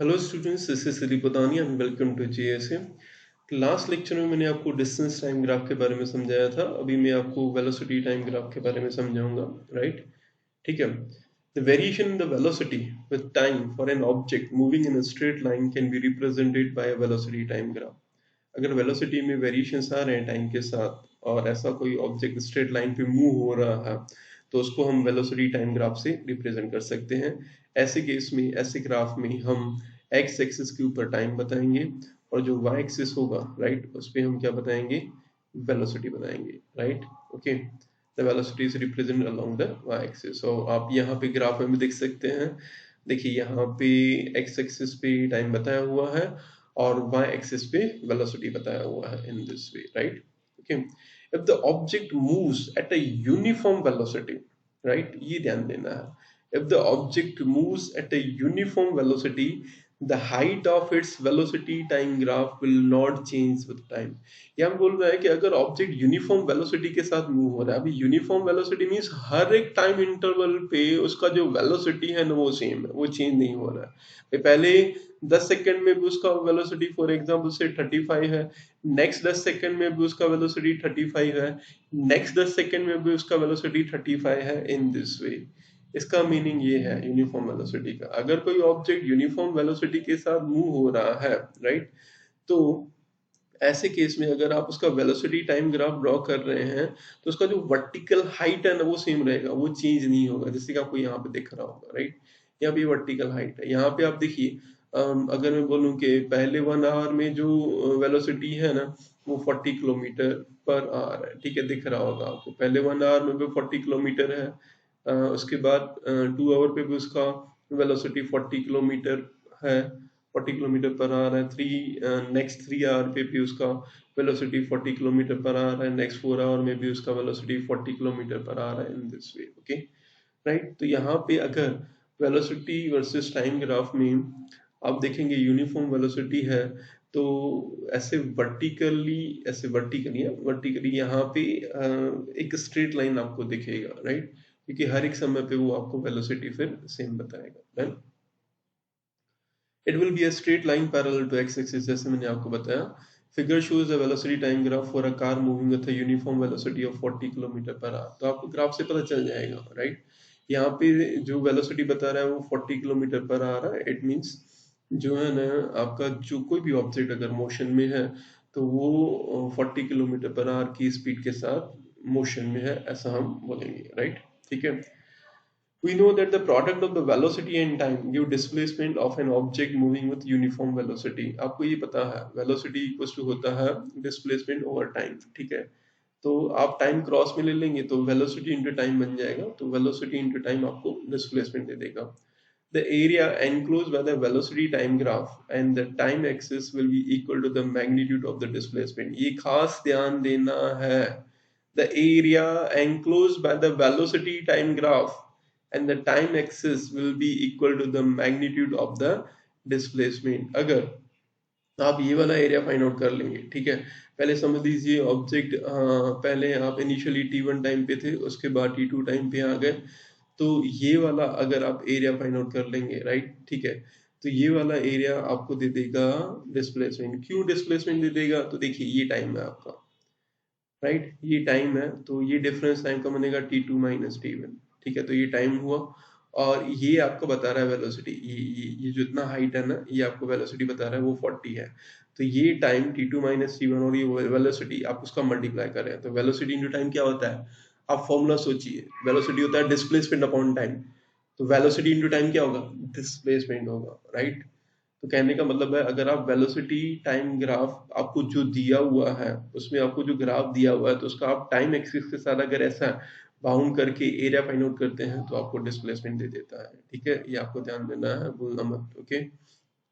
Hello students, this is Dilip Badani and welcome to GSA. Last lecture में मैंने आपको distance time graph के बारे में समझाया था। अभी मैं आपको वेलोसिटी टाइम ग्राफ के बारे में समझाऊंगा। राइट, ठीक है। The variation in the velocity with time for an object moving in a straight line can be represented bye a velocity time graph. अगर वेलोसिटी में वेरिएशंस आ रहे हैं टाइम के साथ और ऐसा कोई ऑब्जेक्ट स्ट्रेट लाइन पे मूव हो रहा है तो उसको हम वेलोसिटी टाइम ग्राफ से रिप्रेजेंट कर सकते हैं। ऐसे केस में, ऐसे ग्राफ में हम एक्स एक्सिस के ऊपर टाइम बताएंगे और जो वाई एक्सिस होगा, राइट, उस पर हम क्या बताएंगे, वेलोसिटी बताएंगे। Right, okay. The velocity is represent along the Y axis. So आप यहाँ पे ग्राफ में भी देख सकते हैं। देखिए यहाँ पे एक्स एक्सिस पे टाइम बताया हुआ है और y एक्सिस पे वेलोसिटी बताया हुआ है in this way. Right, okay. If the object moves at a uniform velocity, right, ये ध्यान देना है। If the object moves at a uniform velocity the height of its velocity time graph will not change with time। ये हम बोल रहे हैं कि अगर ऑब्जेक्ट यूनिफॉर्म वेलोसिटी के साथ मूव हो रहा है, अभी यूनिफॉर्म वेलोसिटी मीन्स हर एक टाइम इंटरवल पे उसका जो वेलोसिटी है ना वो सेम है, वो चेंज नहीं हो रहा है। पहले 10 सेकंड में भी उसका वेलोसिटी फॉर एग्जांपल से 35 है, नेक्स्ट 10 सेकंड में भी उसका वेलोसिटी 35 है, नेक्स्ट 10 सेकंड में भी उसका वेलोसिटी 35 है, इन दिस वे। इसका मीनिंग ये है यूनिफॉर्म वेलोसिटी का, अगर कोई ऑब्जेक्ट यूनिफॉर्म वेलोसिटी के साथ मूव हो रहा है, राइट, तो ऐसे केस में अगर आप उसका वेलोसिटी टाइम ग्राफ ड्रॉ कर रहे हैं तो उसका जो वर्टिकल हाइट है ना वो सेम रहेगा, वो चेंज नहीं होगा, जैसे कि आपको यहाँ पे दिख रहा होगा। राइट, यहाँ पे वर्टिकल हाइट है। यहाँ पे आप देखिए, अगर मैं बोलूँ कि पहले 1 आवर में जो वेलोसिटी है ना वो 40 किलोमीटर पर आवर है, ठीक है, दिख रहा होगा आपको। पहले 1 आवर में भी 40 किलोमीटर है, उसके बाद 2 आवर पे भी उसका वेलोसिटी 40 किलोमीटर है, 40 किलोमीटर पर आवर है। नेक्स्ट 3 आवर पे भी उसका वेलोसिटी 40 किलोमीटर पर आवर है, नेक्स्ट 4 आवर में भी उसका वेलोसिटी 40 किलोमीटर पर आवर है, in this way. Okay, right. तो यहाँ पे अगर वेलोसिटी वर्सेस टाइम ग्राफ में आप देखेंगे यूनिफॉर्म वेलोसिटी है तो ऐसे वर्टिकली यहाँ पे एक स्ट्रेट लाइन आपको दिखेगा। राइट, क्योंकि हर एक समय पे वो आपको वेलोसिटी फिर सेम बताएगा। Done. It will be a straight line parallel to X axis, जैसे मैंने आपको बताया। Figure shows the velocity time graph for a car moving with a uniform velocity of 40 kilometre per hour. तो आपको graph से पता चल जाएगा। राइट, यहाँ पे जो वेलोसिटी बता रहा है वो 40 किलोमीटर पर आ रहा है। इट मीन्स जो है ना, आपका जो कोई भी ऑब्जेक्ट अगर मोशन में है तो वो 40 किलोमीटर पर आवर की स्पीड के साथ मोशन में है, ऐसा हम बोलेंगे। राइट, ठीक है। We know that the product of the velocity and time give displacement of an object moving with uniform velocity। आपको ये पता है velocity equals to होता है displacement over time, ठीक है। तो आप टाइम क्रॉस में ले लेंगे तो velocity into time बन जाएगा, तो velocity into time आपको displacement दे देगा। The area enclosed by the velocity time graph and the time axis will be equal to the magnitude of the displacement। ये खास ध्यान देना है। The area enclosed by the velocity time graph and the time axis will be equal to the magnitude of the displacement। अगर आप ये वाला area find out कर लेंगे, ठीक है। पहले समझ लीजिए ऑब्जेक्ट, पहले आप इनिशियली t1 टाइम पे थे, उसके बाद t2 टाइम पे आ गए, तो ये वाला अगर आप एरिया फाइंड आउट कर लेंगे, राइट, ठीक है, तो ये वाला एरिया आपको दे देगा डिस्प्लेसमेंट। क्यों डिस्प्लेसमेंट दे देगा, तो देखिए ये टाइम है आपका, राइट, ये टाइम है, तो ये डिफरेंस टाइम का बनेगा t2 माइनस t1, ठीक है। तो ये टाइम हुआ और ये आपको बता रहा है वेलोसिटी, ये जो इतना हाइट है ना ये आपको वेलोसिटी बता रहा है वो 40 है। तो ये टाइम t2 माइनस t1 और ये वेलोसिटी आप उसका मल्टीप्लाई कर रहे हैं, तो वेलोसिटी इंटू टाइम क्या होता है, आप फॉर्मूला सोचिए। वेलोसिटी होता है डिस्प्लेसमेंट अपॉन टाइम, तो वेलोसिटी इंटू टाइम क्या होगा, डिस्प्लेसमेंट होगा। राइट, तो कहने का मतलब है अगर आप वेलोसिटी टाइम ग्राफ आपको जो दिया हुआ है उसमें आपको जो ग्राफ दिया हुआ है तो उसका आप टाइम एक्सिस के साथ अगर ऐसा बाउंड करके एरिया फाइंड आउट करते हैं तो आपको डिस्प्लेसमेंट दे देता है। ठीक है, ये आपको ध्यान देना है, भूलना मत। Okay,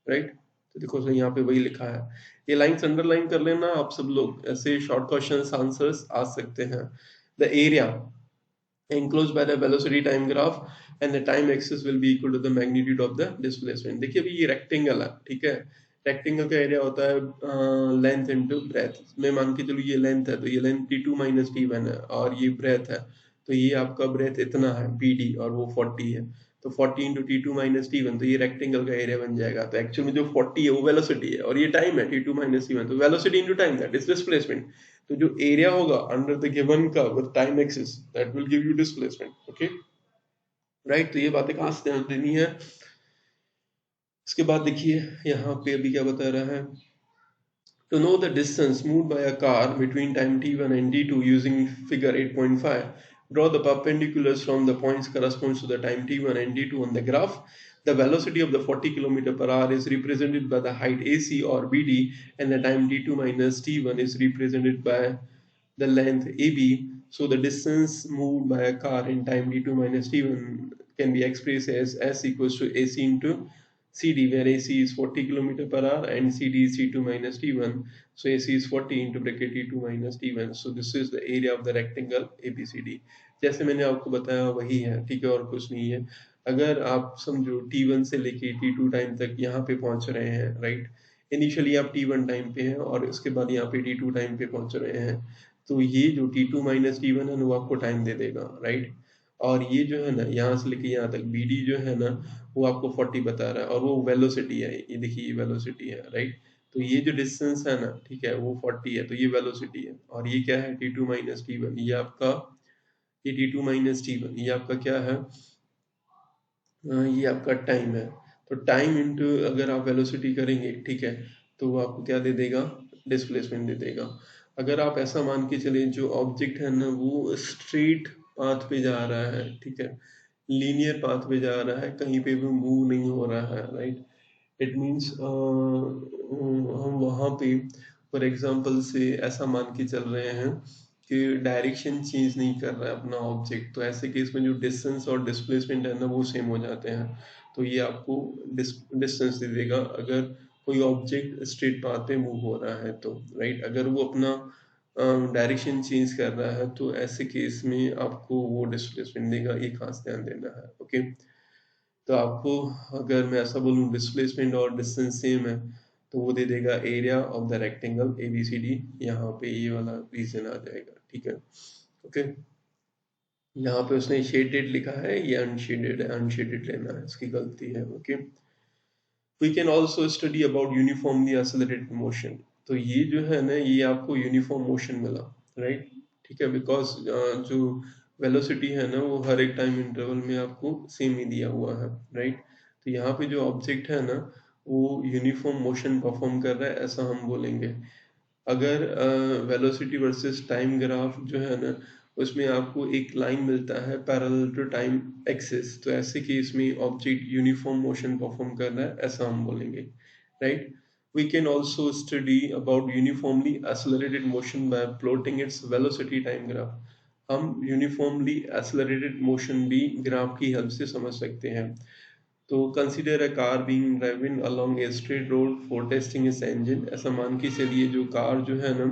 right. तो देखो सर यहाँ पे वही लिखा है, ये लाइंस अंडरलाइन कर लेना आप सब लोग, ऐसे शॉर्ट क्वेश्चंस आंसर्स आ सकते हैं। The area enclosed by the velocity time graph and the time axis will be equal to the magnitude of the displacement। देखिए अभी ये रेक्टेंगल है, ठीक है। रेक्टेंगल का एरिया होता है लेंथ इनटू ब्रेथ। मैं मान के चलो ये लेंथ है तो ये लेंथ t2 माइनस t1 है और ये ब्रेथ है, तो ये आपका ब्रेथ इतना है bd और वो 40 है, तो 40 इंटू T2 माइनस T1, तो ये रेक्टेंगल का एरिया बन जाएगा। तो एक्चुअल में जो 40 है वो वेलोसिटी है और ये टाइम है T2 माइनस T1, तो velocity into time that is displacement. तो जो एरिया होगा under the given curve with time axis that will give you displacement. Okay right, तो ये बातें कहाँ से ध्यान देनी है। इसके बाद देखिए यहाँ पे अभी क्या बता रहा है, to know the distance moved by a car between time t1 and t2 using figure 8.5, draw the perpendiculars from the points corresponds to the time t1 and t2 on the graph. The velocity of the 40 km per hour is represented by the height AC or BD, and the time t2 minus t1 is represented by the length AB. So the distance moved by a car in time t2 minus t1 can be expressed as S equals to AC into CD, where AC is 40 km per hour and CD is T2 minus T1. So AC is 40 into bracket T2 minus T1. So this is the area of the rectangle ABCD. जैसे मैंने आपको बताया वही है, ठीक है, और कुछ नहीं है। अगर आप समझो T1 से लेके T2 टाइम तक यहाँ पे पहुंच रहे हैं, राइट, इनिशियली आप T1 टाइम पे हैं और इसके बाद यहाँ पे T2 टाइम पे पहुंच रहे हैं, तो ये जो T2 माइनस T1 है वो आपको टाइम दे देगा, राइट। और ये जो है ना यहाँ से लेके यहाँ तक BD जो है ना वो आपको 40 बता रहा है और वो वेलोसिटी है, ये देखिए ये वेलोसिटी है, राइट। तो ये जो डिस्टेंस है ना, ठीक है, वो 40 है, तो ये वेलोसिटी है। और ये क्या है, T2 माइनस T1, ये आपका, ये T2 माइनस T1 ये आपका क्या है, ये आपका टाइम है। तो टाइम इंटू अगर आप वेलोसिटी करेंगे, ठीक है, तो वो आपको क्या दे देगा, डिस्प्लेसमेंट दे देगा। अगर आप ऐसा मान के चले जो ऑब्जेक्ट है ना वो स्ट्रेट पाथ पे जा रहा है, ठीक है, लीनियर पाथ पे जा रहा है, कहीं पे भी मूव नहीं हो रहा है, राइट, इट मीन्स हम वहाँ पे फॉर एग्जांपल से ऐसा मान के चल रहे हैं कि डायरेक्शन चेंज नहीं कर रहा है अपना ऑब्जेक्ट, तो ऐसे केस में जो डिस्टेंस और डिस्प्लेसमेंट है ना वो सेम हो जाते हैं। तो ये आपको डिस्टेंस दे देगा अगर कोई ऑब्जेक्ट स्ट्रेट पाथ पे मूव हो रहा है तो, राइट। अगर वो अपना डायरेक्शन चेंज कर रहा है तो ऐसे केस में आपको वो डिस्प्लेसमेंट देगा, ये खास ध्यान देना है। ओके, तो आपको अगर मैं ऐसा बोलूँ डिस्प्लेसमेंट और डिस्टेंस सेम है तो वो दे देगा area of the rectangle ABCD। यहाँ पे ये वाला रीजन आ जाएगा, ठीक है। ओके, यहाँ पे उसने शेडेड लिखा है, ये अनशेडेड है, अनशेडेड लेना है, इसकी गलती है। Okay, we can also study about uniformly accelerated motion. तो ये जो है ना ये आपको यूनिफॉर्म मोशन मिला, राइट, ठीक है, बिकॉज जो वेलोसिटी है ना वो हर एक टाइम इंटरवल में आपको सेम ही दिया हुआ है, राइट। तो यहाँ पे जो ऑब्जेक्ट है ना वो यूनिफॉर्म मोशन परफॉर्म कर रहा है, ऐसा हम बोलेंगे। अगर वेलोसिटी वर्सेस टाइम ग्राफ जो है ना उसमें आपको एक लाइन मिलता है पैरेलल टू टाइम एक्सिस, तो ऐसे केस में ऑब्जेक्ट यूनिफॉर्म मोशन परफॉर्म कर रहा है, ऐसा हम बोलेंगे, right. We can also study about uniformly accelerated motion by plotting its velocity time graph. हम यूनिफॉर्मली एक्सेलरेटेड मोशन भी ग्राफ की हेल्प से समझ सकते हैं। तो consider a car being driven along a straight road for testing its engine. ऐसा मान के चलिए जो कार जो है ना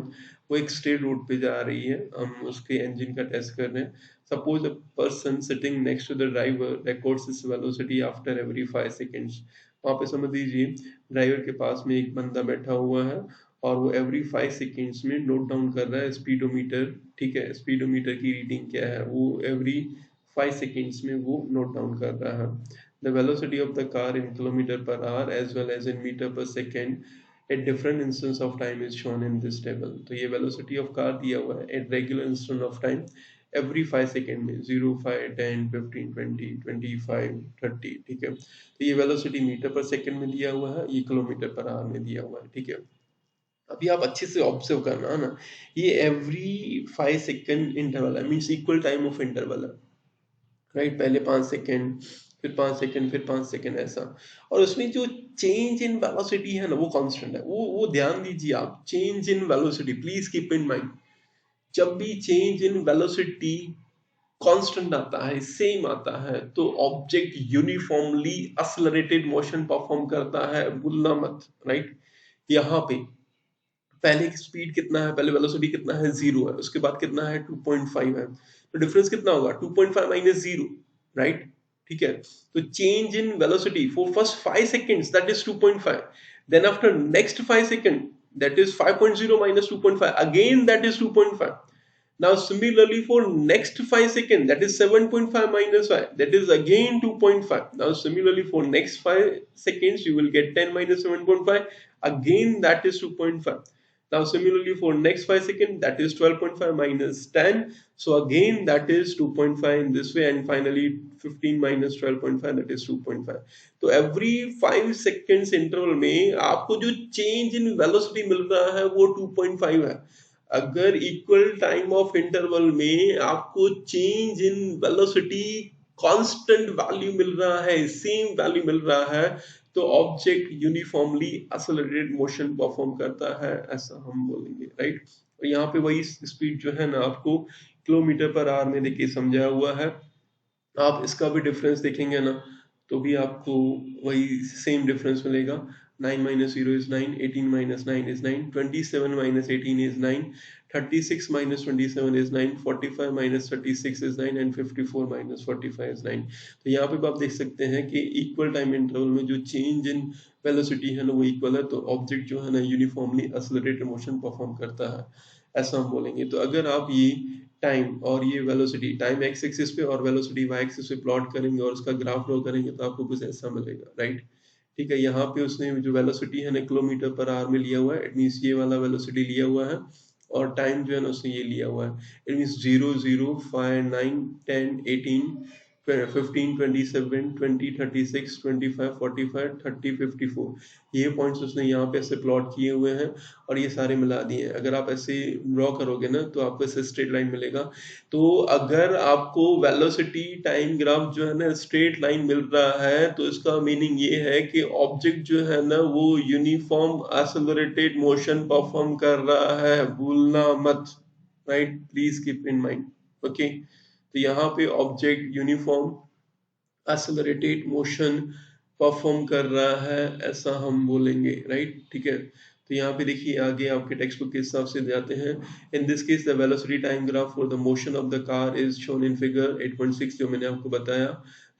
वो एक स्ट्रेट रोड पे जा रही है, हम उसके इंजन का टेस्ट कर रहे हैं। Suppose a person sitting next to the driver records his velocity after every 5 seconds. वहाँ पे समझ लीजिए ड्राइवर के पास में एक बंदा बैठा हुआ है और वो एवरी 5 सेकंड्स में नोट डाउन कर रहा है स्पीडोमीटर, ठीक है, स्पीडोमीटर की रीडिंग क्या है वो एवरी 5 सेकंड्स में वो नोट डाउन कर रहा है। The velocity of the car in kilometer per hour as well as in meter per second at different instance of time is shown in this table। तो ये velocity of car दिया हुआ है at regular instant of time every 5 second में 0, 5, 10, 15, 20, 25, 30, ठीक है। तो ये velocity मीटर पर सेकेंड में दिया हुआ है, ये किलोमीटर पर आवर में दिया हुआ है, ठीक है। अभी आप अच्छे से ऑब्जर्व करना है ना, ये एवरी 5 सेकेंड इंटरवल है, means equal time of interval है, राइट। पहले 5 सेकेंड, फिर 5 सेकेंड, फिर 5 सेकेंड, ऐसा। और उसमें जो चेंज इन वेलोसिटी है ना वो कांस्टेंट है, वो ध्यान दीजिए आप, change in velocity please keep in mind. जब भी चेंज इन वेलोसिटी कांस्टेंट आता है, सेम आता है, तो object uniformly accelerated motion perform करता है, भूलना मत, राइट। यहाँ पे पहले की स्पीड कितना है, पहले वेलोसिटी कितना है, 0 है, उसके बाद कितना है 2.5 है, तो डिफरेंस कितना होगा 2.5 माइनस 0, राइट, ठीक है। तो change in velocity for first 5 seconds that is 2.5, then after next 5 second that is 5.0 minus 2.5 again that is 2.5, Now similarly for next 5 seconds, that is 7.5 minus 5, that is again 2.5. Now similarly for next 5 seconds, you will get 10 minus 7.5, again that is 2.5. Now similarly for next 5 seconds, that is 12.5 minus 10, so again that is 2.5 in this way, and finally 15 minus 12.5, that is 2.5. तो every 5 seconds interval में आपको जो change in velocity मिल रहा है वो 2.5 है. अगर equal time of interval में आपको change in velocity constant value मिल रहा है, सेम वैल्यू मिल रहा है, तो object uniformly accelerated motion perform करता है, ऐसा हम बोलेंगे, राइट. और यहाँ पे वही स्पीड जो है ना आपको किलोमीटर पर आवर में देखिए समझाया हुआ है. आप इसका भी डिफरेंस देखेंगे ना तो भी आपको वही सेम डिफरेंस मिलेगा. 9 minus 0 is 9, 18 minus 9 is 9, 27 minus 18 is 9, 36 minus 27 is 9, 45 minus 36 is 9 and 54 minus 45 is 9. तो यहाँ पे आप देख सकते हैं कि इक्वल टाइम इंटरवल में जो चेंज इन वेलोसिटी है ना वो इक्वल है, तो ऑब्जेक्ट जो है ना यूनिफॉर्मली एक्सेलरेटेड मोशन परफॉर्म करता है, ऐसा हम बोलेंगे. तो अगर आप ये टाइम और ये वेलोसिटी, टाइम एक्स एक्सिस पे और वेलोसिटी वाई एक्सिस पे प्लॉट करेंगे और उसका ग्राफ ड्रॉ करेंगे तो आपको कुछ ऐसा मिलेगा, राइट. ठीक है, यहाँ पे उसने जो वेलोसिटी है ना किलोमीटर पर आवर में लिया हुआ है, इट मीन्स ये वाला वेलोसिटी लिया हुआ है, और टाइम जो है ना उसने ये लिया हुआ है, इट मीन्स 0 0 5 9 10 18 15 27 20 36 25 45 30 54, ये पॉइंट्स उसने यहाँ पे ऐसे प्लॉट किए हुए हैं और ये सारे मिला दिए हैं. अगर आप ऐसे ड्रॉ करोगे ना तो आपको ऐसे स्ट्रेट लाइन मिलेगा. तो अगर आपको वेलोसिटी टाइम ग्राफ जो है ना स्ट्रेट लाइन मिल रहा है तो इसका मीनिंग ये है कि ऑब्जेक्ट जो है ना वो यूनिफॉर्म एक्सेलरेटेड मोशन परफॉर्म कर रहा है, भूलना मत, right, please keep in mind. Okay, तो यहाँ पे object uniform accelerated motion perform कर रहा है, ऐसा हम बोलेंगे, राइट. ठीक है, तो यहाँ पे देखिए आगे आपके टेक्स्ट बुक के हिसाब से जाते हैं. In this case the velocity time graph for the motion of the car is shown in figure 8.6, जो मैंने आपको बताया.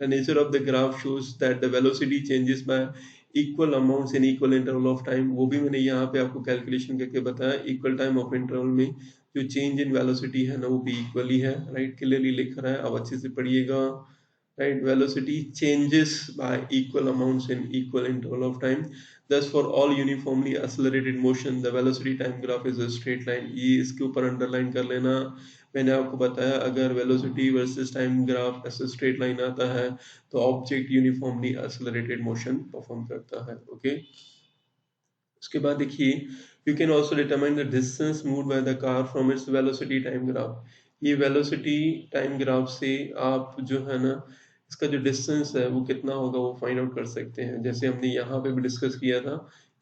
The nature of the graph shows that the velocity changes y equal amounts in equal interval of time. वो भी मैंने यहाँ पे आपको कैलकुलेशन करके बताया. इक्वल टाइम ऑफ इंटरवल में जो चेंज इन वेलोसिटी है ना वो भी इक्वली है, राइट, क्लियरली लिख रहा है, अब अच्छे से पढ़िएगा, right. Velocity changes by equal amounts in equal interval of time, thus for all uniformly accelerated motion the velocity time graph is a straight line. ये इसके ऊपर अंडरलाइन कर लेना. मैंने आपको बताया अगर वेलोसिटी वर्सेस टाइम ग्राफ ऐसे स्ट्रेट लाइन आता है तो object uniformly accelerated motion perform करता है. ओके, उसके बाद देखिए you can also determine the distance moved by the car from its velocity time graph. ये वेलोसिटी टाइम ग्राफ से आप जो है ना इसका जो डिस्टेंस है वो कितना होगा वो फाइंड आउट कर सकते हैं. जैसे हमने यहाँ पे भी डिस्कस किया था,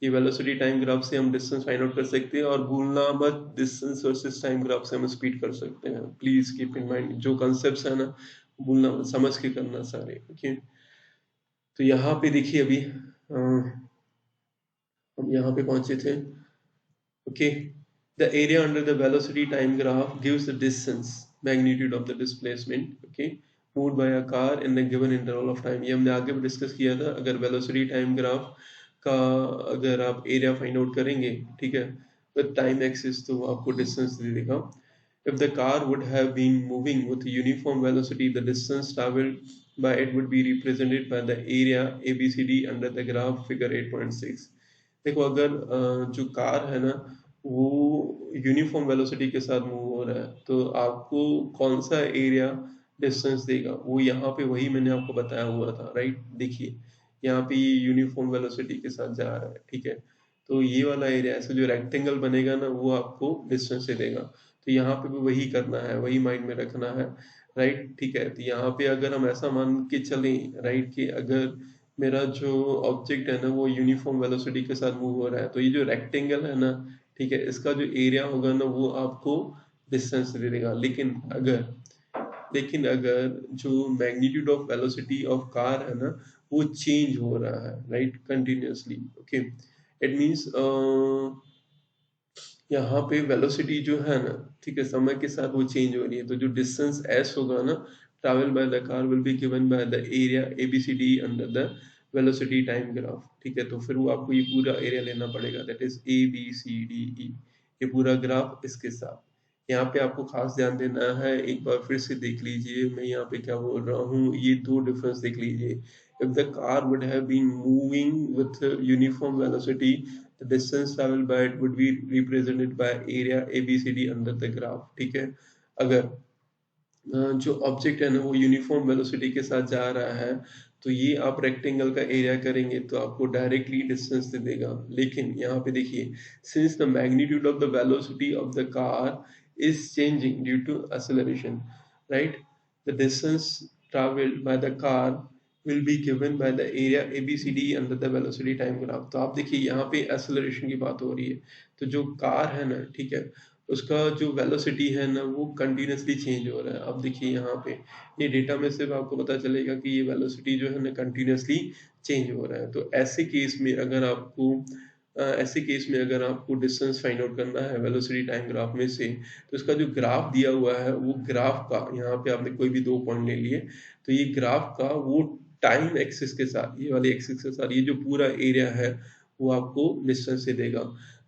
ये वेलोसिटी टाइम ग्राफ से हम डिस्टेंस फाइंड आउट कर सकते हैं, और भूलना मत डिस्टेंस वर्सेस टाइम ग्राफ से हम स्पीड कर सकते हैं. प्लीज कीप इन माइंड जो कॉन्सेप्ट्स है ना भूलना मत, समझ के करना सारे. ओके, तो यहाँ पे देखिए अभी हम यहाँ पे पहुंचे थे. Okay, the area under the velocity time graph gives the distance, magnitude of the displacement, okay, moved by a car in the given interval of time. ये हमने आगे भी डिस्कस किया था. अगर velocity time graph का अगर आप एरिया फाइंड आउट करेंगे, ठीक है, विद टाइम एक्सिस, तो आपको डिस्टेंस दे देगा. If the car would have been moving with uniform velocity, the distance traveled by it would be represented by the area ABCD under the graph figure 8.6. देखो अगर जो car है ना वो uniform velocity के साथ मूव हो रहा है तो आपको कौन सा एरिया डिस्टेंस देगा, वो यहाँ पे वही मैंने आपको बताया हुआ था, राइट. देखिए यहाँ पे ये यूनिफॉर्म वेलोसिटी के साथ जा रहा है, ठीक है, तो ये वाला एरिया ऐसा जो रेक्टेंगल बनेगा ना वो आपको डिस्टेंस से देगा. तो यहाँ पे भी वही करना है, वही माइंड में रखना है, राइट. ठीक है, तो यहाँ पे अगर हम ऐसा मान के चलें, राइट, कि अगर मेरा जो ऑब्जेक्ट है ना वो यूनिफॉर्म वेलोसिटी के साथ मूव हो रहा है तो ये जो रेक्टेंगल है ना, ठीक है, इसका जो एरिया होगा ना वो आपको डिस्टेंस दे देगा. लेकिन अगर जो magnitude of velocity of car है ना वो चेंज हो रहा है, right, continuously. Okay, it means यहाँ पे वेलोसिटी जो है ना, ठीक है, समय के साथ वो चेंज हो रही है, तो जो डिस्टेंस एस होगा ना travel by the car will be given by the area ABCD under the velocity time graph. ठीक है, तो फिर वो आपको ये पूरा एरिया लेना पड़ेगा, दैट इज ABCDE, ये पूरा ग्राफ इसके साथ. यहाँ पे आपको खास ध्यान देना है, एक बार फिर से देख लीजिए मैं यहाँ पे क्या बोल रहा हूँ, ये दो डिफरेंस देख लीजिए। If the car would have been moving with uniform velocity, the distance travelled by it would be represented by area ABCD under the graph. ठीक है, अगर जो ऑब्जेक्ट है ना वो यूनिफॉर्म वेलोसिटी के साथ जा रहा है, तो ये आप रेक्टेंगल का एरिया करेंगे तो आपको डायरेक्टली डिस्टेंस दे देगा। लेकिन यहाँ पे देखिए, since the magnitude of the velocity of the car is changing due to acceleration, right, the distance travelled by the car will be given by the area ABCD under the velocity time graph. तो आप देखिए यहाँ पे acceleration की बात हो रही है, तो जो कार है ना, ठीक है, उसका जो वेलोसिटी है ना वो कंटिन्यूसली चेंज हो रहा है। अब देखिए यहाँ पे ये डेटा में सिर्फ आपको पता चलेगा कि ये वेलोसिटी जो है ना कंटिन्यूसली चेंज हो रहा है। तो ऐसे केस में अगर आपको डिस्टेंस फाइंड आउट करना है वेलोसिटी टाइम ग्राफ में से, तो इसका जो ग्राफ दिया हुआ है वो ग्राफ का, यहाँ पे आपने कोई भी दो पॉइंट ले लिए, तो ये ग्राफ का वो टाइम एक्सिस के साथ, ये वाले एक्सिस के साथ ये जो पूरा एरिया है वो आपको डिस्टेंस से देगा।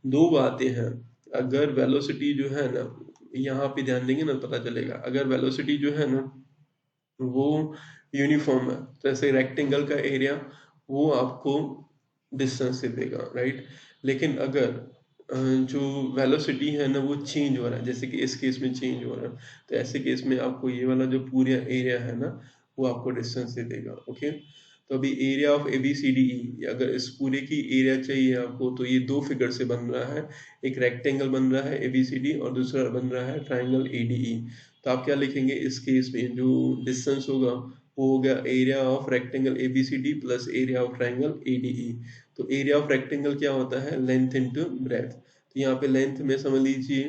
दो बातें हैं, अगर वेलोसिटी जो है ना, यहाँ पे ध्यान देंगे ना पता चलेगा, अगर वेलोसिटी जो है ना वो यूनिफॉर्म है, तो ऐसे रेक्टेंगल का एरिया वो आपको डिस्टेंस से देगा, राइट। लेकिन अगर जो वेलोसिटी है ना वो चेंज हो रहा है, जैसे कि इस केस में चेंज हो रहा है, तो ऐसे केस में आपको ये वाला जो पूरा एरिया है ना वो आपको डिस्टेंस दे देगा। ओके, तो अभी एरिया ऑफ ABCDE, अगर इस पूरे की एरिया चाहिए आपको, तो ये दो फिगर से बन रहा है, एक रेक्टेंगल बन रहा है ABCD और दूसरा बन रहा है ट्राइंगल ADE। तो आप क्या लिखेंगे इस केस में, जो डिस्टेंस होगा वो हो गया area of rectangle ABCD plus area of triangle ADE। तो एरिया ऑफ रेक्टेंगल क्या होता है, लेंथ इनटू ब्रेथ। तो यहाँ पे लेंथ में समझ लीजिए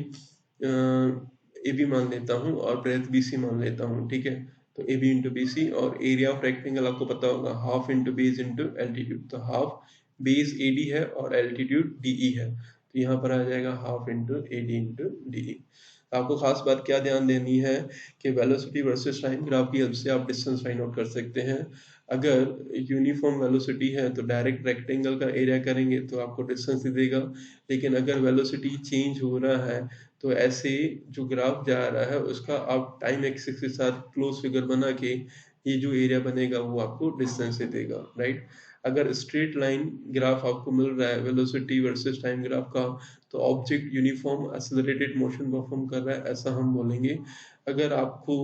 AB मान लेता हूँ और ब्रेथ BC मान लेता हूँ, ठीक है। तो AB इंटू BC, और एरिया ऑफ रेक्टेंगल आपको पता होगा half into base into altitude, तो हाफ बेस AD है और एल्टीट्यूड DE है, तो यहाँ पर आ जाएगा half into AD into DE। आपको खास बात क्या ध्यान देनी है कि वेलोसिटी वर्सेस टाइम ग्राफ की हेल्प से आप डिस्टेंस फाइंड आउट कर सकते हैं। अगर यूनिफॉर्म वेलोसिटी है तो डायरेक्ट रेक्टेंगल का एरिया करेंगे तो आपको डिस्टेंस ही देगा। लेकिन अगर वेलोसिटी चेंज हो रहा है तो ऐसे जो ग्राफ जा रहा है उसका आप टाइम एक्सिस के साथ क्लोज फिगर बना के ये जो एरिया बनेगा वो आपको डिस्टेंस से देगा, राइट। अगर स्ट्रेट लाइन ग्राफ आपको मिल रहा है वेलोसिटी वर्सेस टाइम ग्राफ का, तो object uniform accelerated motion perform कर रहा है ऐसा हम बोलेंगे। अगर आपको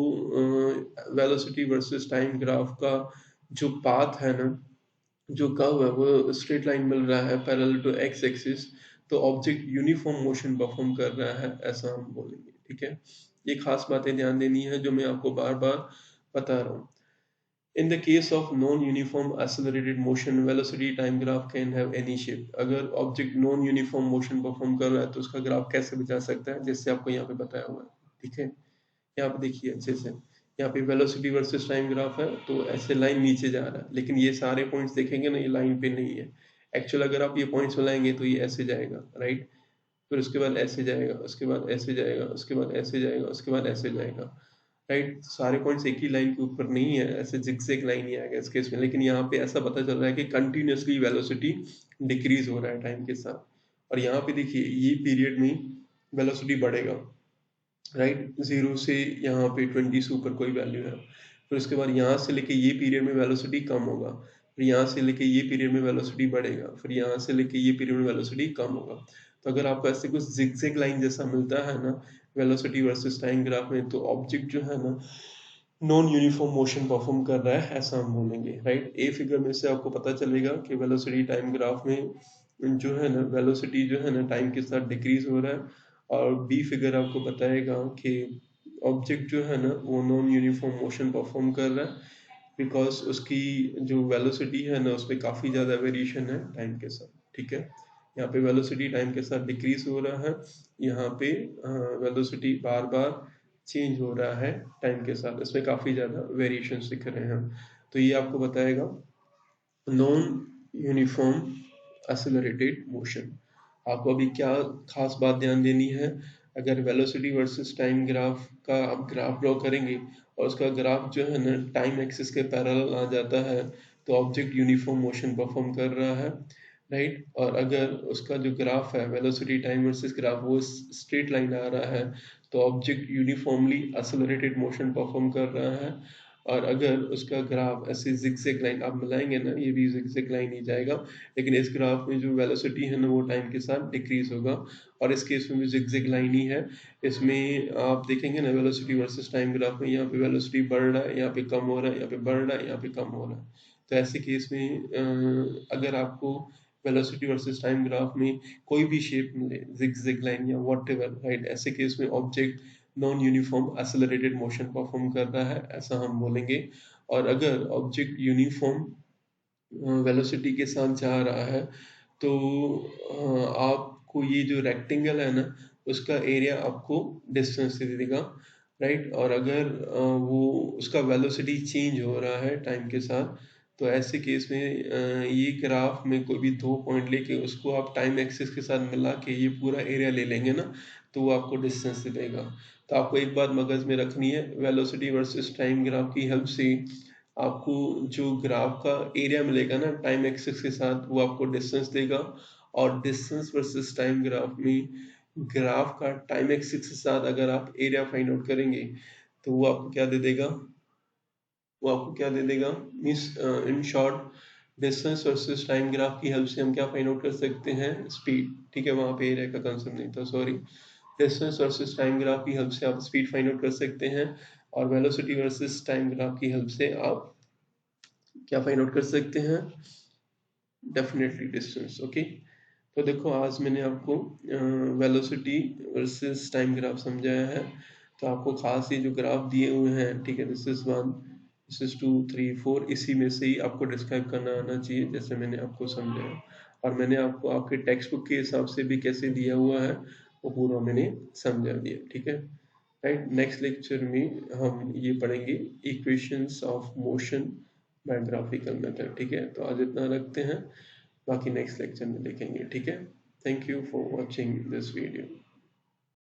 वेलोसिटी वर्सेस टाइम ग्राफ का जो पाथ है ना, जो कर्व है वो स्ट्रेट लाइन मिल रहा है पैरेलल टू एक्स एक्सिस, तो ऑब्जेक्ट यूनिफॉर्म मोशन परफॉर्म कर रहा है ऐसा हम बोलेंगे, ठीक है। ये खास बातें ध्यान देनी है जो मैं आपको बार बार बता रहा हूँ। In the case of non-uniform accelerated motion, velocity time graph can have any shape. अगर object non uniform motion perform कर रहा है तो उसका ग्राफ कैसे भी जा सकता है, जैसे आपको यहाँ पे बताया हुआ है, ठीक है। यहाँ पे देखिए अच्छे से, यहाँ पे वेलोसिटी वर्सेस टाइम ग्राफ है, तो ऐसे लाइन नीचे जा रहा है, लेकिन ये सारे पॉइंट्स देखेंगे ना ये लाइन पे नहीं है। एक्चुअल अगर आप ये पॉइंट्स मिलाएंगे तो ये ऐसे जाएगा, राइट, फिर उसके बाद ऐसे जाएगा, उसके बाद ऐसे जाएगा, उसके बाद ऐसे जाएगा, उसके बाद ऐसे जाएगा, राइट। सारे पॉइंट्स एक ही लाइन के ऊपर नहीं है, ऐसे जिगजैग लाइन ही आएगा इस केस में। लेकिन यहाँ पे ऐसा पता चल रहा है कि कंटिन्यूसली वेलोसिटी डिक्रीज हो रहा है टाइम के साथ, और यहाँ पे देखिए ये पीरियड में वेलोसिटी बढ़ेगा, राइट, 0 से यहाँ पे 20 से ऊपर कोई वैल्यू है। फिर उसके बाद यहाँ से लेके ये पीरियड में वेलोसिटी कम होगा, फिर यहाँ से लेके ये पीरियड में वेलोसिटी बढ़ेगा, फिर यहाँ से लेके ये पीरियड में वेलोसिटी कम होगा। तो अगर आपको ऐसे कुछ जिगजैग लाइन जैसा मिलता है ना वेलोसिटी वर्सेस टाइम ग्राफ में, तो ऑब्जेक्ट जो है ना नॉन यूनिफॉर्म मोशन परफॉर्म कर रहा है ऐसा हम बोलेंगे, राइट। ए फिगर में से आपको पता चलेगा कि वेलोसिटी टाइम ग्राफ में जो है ना वेलोसिटी जो है ना टाइम के साथ डिक्रीज हो रहा है, और बी फिगर आपको बताएगा कि ऑब्जेक्ट जो है ना वो नॉन यूनिफॉर्म मोशन परफॉर्म कर रहा है, बिकॉज उसकी जो वेलोसिटी है ना उसमें काफ़ी ज़्यादा वेरिएशन है टाइम के साथ, ठीक है। यहाँ पे वेलोसिटी टाइम के साथ डिक्रीज हो रहा है, यहाँ पे वेलोसिटी बार बार चेंज हो रहा है टाइम के साथ, इसमें काफ़ी ज़्यादा वेरिएशन दिख रहे हैं। तो ये आपको बताएगा नॉन यूनिफॉर्म एक्सेलरेटेड मोशन। आपको अभी क्या खास बात ध्यान देनी है, अगर वेलोसिटी वर्सेस टाइम ग्राफ का आप ग्राफ ड्रॉ करेंगे और उसका ग्राफ जो है ना टाइम एक्सिस के पैरेलल आ जाता है, तो ऑब्जेक्ट यूनिफॉर्म मोशन परफॉर्म कर रहा है, राइट। और अगर उसका जो ग्राफ है वेलोसिटी टाइम वर्सेस ग्राफ वो स्ट्रेट लाइन आ रहा है, तो object uniformly accelerated motion perform कर रहा है, और अगर उसका ग्राफ ऐसे जिगजैग लाइन आप मिलाएंगे ना, ये भी जिगजैग लाइन ही जाएगा, लेकिन इस ग्राफ में जो वेलोसिटी है ना वो टाइम के साथ डिक्रीज होगा, और इस केस में भी जिगजैग लाइन ही है। इसमें आप देखेंगे ना वेलोसिटी वर्सेस टाइम ग्राफ में, यहाँ पे वेलोसिटी बढ़ रहा है, यहाँ पे कम हो रहा है, यहाँ पे बढ़ रहा है, यहाँ पे कम हो रहा है। तो ऐसे केस में अगर आपको वेलोसिटी वर्सेस टाइम ग्राफ में कोई भी शेप मिले, जिगजैग लाइन या व्हाटएवर, राइट, ऐसे केस में object non uniform accelerated motion perform कर रहा है, ऐसा हम बोलेंगे। और अगर ऑब्जेक्ट यूनिफॉर्म वेलोसिटी के साथ जा रहा है तो आपको ये जो रेक्टेंगल है ना उसका एरिया आपको डिस्टेंस दे देगा, राइट। और अगर वो उसका वेलोसिटी चेंज हो रहा है टाइम के साथ, तो ऐसे केस में ये ग्राफ में कोई भी दो पॉइंट लेके उसको आप टाइम एक्सिस के साथ मिला के ये पूरा एरिया ले लेंगे ना, तो वो आपको डिस्टेंस दे देगा। तो आपको एक बात मगज में रखनी है, वेलोसिटी वर्सेस टाइम ग्राफ की हेल्प से आपको जो ग्राफ का एरिया मिलेगा ना टाइम एक्सिस के साथ, वो आपको डिस्टेंस देगा। और डिस्टेंस वर्सेस टाइम ग्राफ में ग्राफ का टाइम एक्सिस के साथ अगर आप एरिया फाइंड आउट करेंगे तो वो आपको क्या दे देगा, वो आपको क्या दे देगा, means in short distance versus time graph की हेल्प से हम क्या फाइंड आउट कर सकते हैं, स्पीड। ठीक है, वहां पे एरिया का कंसेप्ट नहीं था, sorry. Distance versus time graph की हेल्प से आप स्पीड फाइंड आउट कर सकते हैं, और वेलोसिटी वर्सेस टाइम ग्राफ की हेल्प से आप क्या फाइंड आउट कर सकते हैं, डेफिनेटली डिस्टेंस। ओके, तो देखो आज मैंने आपको वेलोसिटी वर्सेस टाइम ग्राफ समझाया है। तो आपको खास ये जो ग्राफ दिए हुए हैं, ठीक है, दिस इज 1, दिस इज 2, 3, 4, इसी में से ही आपको डिस्क्राइब करना आना चाहिए जैसे मैंने आपको समझाया। और मैंने आपको आपके टेक्स्ट बुक के हिसाब से भी कैसे दिया हुआ है वो पूरा मैंने समझा दिया, ठीक है, राइट। नेक्स्ट लेक्चर में हम ये पढ़ेंगे equations of motion by graphical method, ठीक है। तो आज इतना रखते हैं, बाकी नेक्स्ट लेक्चर में देखेंगे, ठीक है। Thank you for watching this video.